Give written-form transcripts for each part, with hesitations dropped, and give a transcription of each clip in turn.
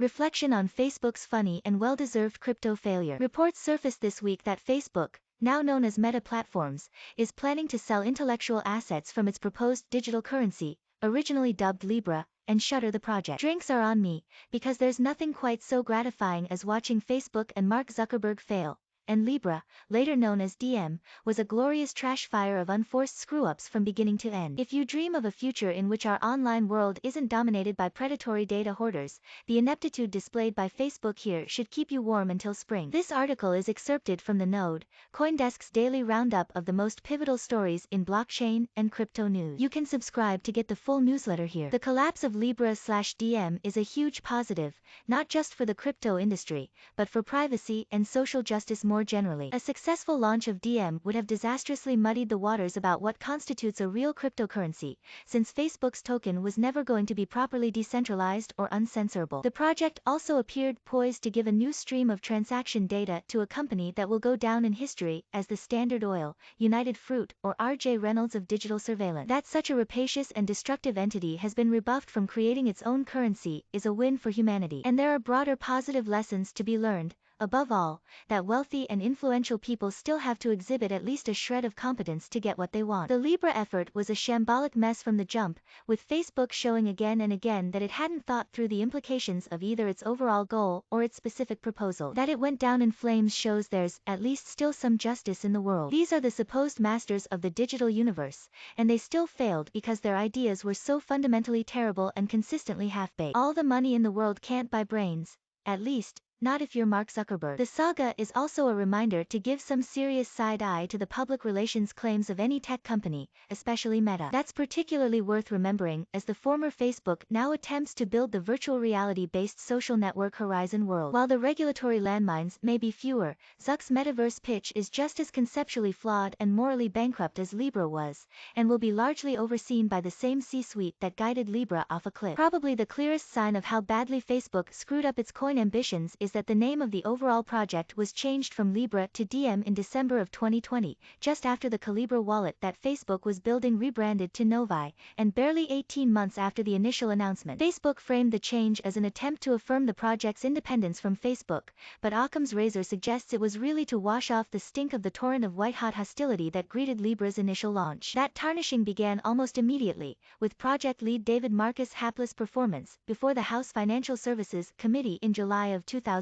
Reflection on Facebook's funny and well-deserved crypto failure. Reports surfaced this week that Facebook, now known as Meta Platforms, is planning to sell intellectual assets from its proposed digital currency, originally dubbed Libra, and shutter the project. Drinks are on me, because there's nothing quite so gratifying as watching Facebook and Mark Zuckerberg fail. And Libra, later known as Diem, was a glorious trash fire of unforced screw-ups from beginning to end. If you dream of a future in which our online world isn't dominated by predatory data hoarders, the ineptitude displayed by Facebook here should keep you warm until spring. This article is excerpted from the Node, CoinDesk's daily roundup of the most pivotal stories in blockchain and crypto news. You can subscribe to get the full newsletter here. The collapse of Libra/Diem is a huge positive, not just for the crypto industry, but for privacy and social justice more generally. A successful launch of Diem would have disastrously muddied the waters about what constitutes a real cryptocurrency, since Facebook's token was never going to be properly decentralized or uncensorable. The project also appeared poised to give a new stream of transaction data to a company that will go down in history as the Standard Oil, United Fruit, or R.J. Reynolds of digital surveillance. That such a rapacious and destructive entity has been rebuffed from creating its own currency is a win for humanity. And there are broader positive lessons to be learned. Above all, that wealthy and influential people still have to exhibit at least a shred of competence to get what they want. The Libra effort was a shambolic mess from the jump, with Facebook showing again and again that it hadn't thought through the implications of either its overall goal or its specific proposal. That it went down in flames shows there's, at least, still some justice in the world. These are the supposed masters of the digital universe, and they still failed because their ideas were so fundamentally terrible and consistently half-baked. All the money in the world can't buy brains, at least, not if you're Mark Zuckerberg. The saga is also a reminder to give some serious side-eye to the public relations claims of any tech company, especially Meta. That's particularly worth remembering, as the former Facebook now attempts to build the virtual reality-based social network Horizon World. While the regulatory landmines may be fewer, Zuck's metaverse pitch is just as conceptually flawed and morally bankrupt as Libra was, and will be largely overseen by the same C-suite that guided Libra off a cliff. Probably the clearest sign of how badly Facebook screwed up its coin ambitions is that the name of the overall project was changed from Libra to Diem in December of 2020, just after the Calibra wallet that Facebook was building rebranded to Novi, and barely 18 months after the initial announcement. Facebook framed the change as an attempt to affirm the project's independence from Facebook, but Occam's razor suggests it was really to wash off the stink of the torrent of white-hot hostility that greeted Libra's initial launch. That tarnishing began almost immediately, with project lead David Marcus' hapless performance before the House Financial Services Committee in July of 2019.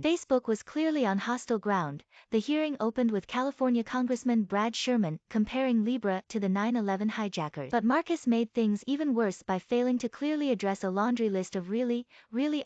Facebook was clearly on hostile ground. The hearing opened with California Congressman Brad Sherman comparing Libra to the 9/11 hijackers. But Marcus made things even worse by failing to clearly address a laundry list of really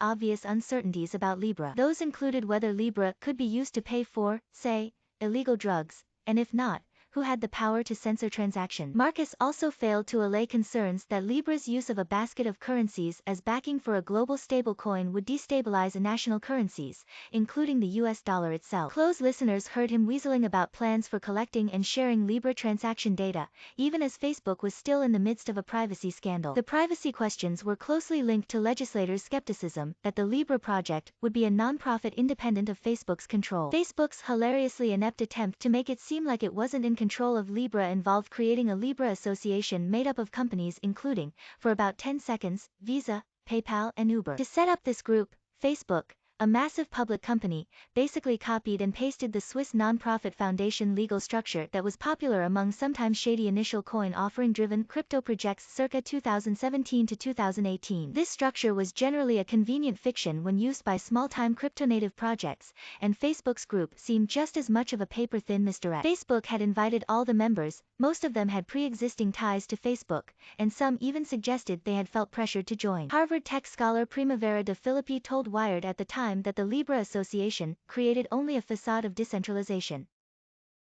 obvious uncertainties about Libra. Those included whether Libra could be used to pay for, say, illegal drugs, and if not, who had the power to censor transactions. Marcus also failed to allay concerns that Libra's use of a basket of currencies as backing for a global stablecoin would destabilize national currencies, including the US dollar itself. Close listeners heard him weaseling about plans for collecting and sharing Libra transaction data, even as Facebook was still in the midst of a privacy scandal. The privacy questions were closely linked to legislators' skepticism that the Libra project would be a non-profit independent of Facebook's control. Facebook's hilariously inept attempt to make it seem like it wasn't in control of Libra involved creating a Libra association made up of companies including, for about 10 seconds, Visa, PayPal, and Uber. To set up this group, Facebook, a massive public company, basically copied and pasted the Swiss non-profit foundation legal structure that was popular among sometimes shady initial coin offering driven crypto projects circa 2017 to 2018. This structure was generally a convenient fiction when used by small-time crypto-native projects, and Facebook's group seemed just as much of a paper-thin misdirect. Facebook had invited all the members, most of them had pre-existing ties to Facebook, and some even suggested they had felt pressured to join. Harvard tech scholar Primavera de Filippi told Wired at the time that the Libra Association created only a facade of decentralization.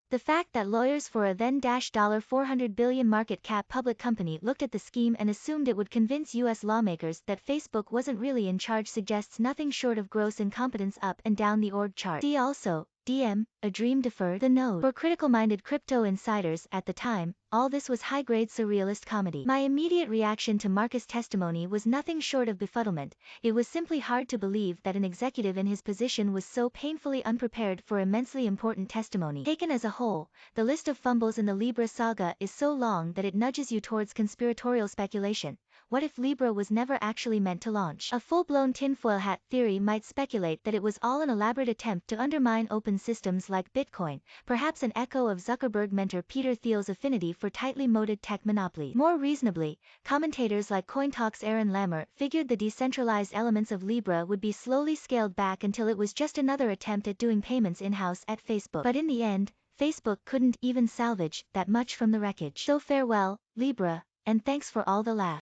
The fact that lawyers for a then $400 billion market cap public company looked at the scheme and assumed it would convince US lawmakers that Facebook wasn't really in charge suggests nothing short of gross incompetence up and down the org chart. See also, Diem, a dream deferred. The Node. For critical-minded crypto insiders at the time, all this was high-grade surrealist comedy. My immediate reaction to Marcus' testimony was nothing short of befuddlement. It was simply hard to believe that an executive in his position was so painfully unprepared for immensely important testimony. Taken as a whole, the list of fumbles in the Libra saga is so long that it nudges you towards conspiratorial speculation. what if Libra was never actually meant to launch? A full-blown tinfoil hat theory might speculate that it was all an elaborate attempt to undermine open systems like Bitcoin, perhaps an echo of Zuckerberg mentor Peter Thiel's affinity for tightly moated tech monopolies. More reasonably, commentators like CoinTalk's Aaron Lammer figured the decentralized elements of Libra would be slowly scaled back until it was just another attempt at doing payments in-house at Facebook. But in the end, Facebook couldn't even salvage that much from the wreckage. So farewell, Libra, and thanks for all the laughs.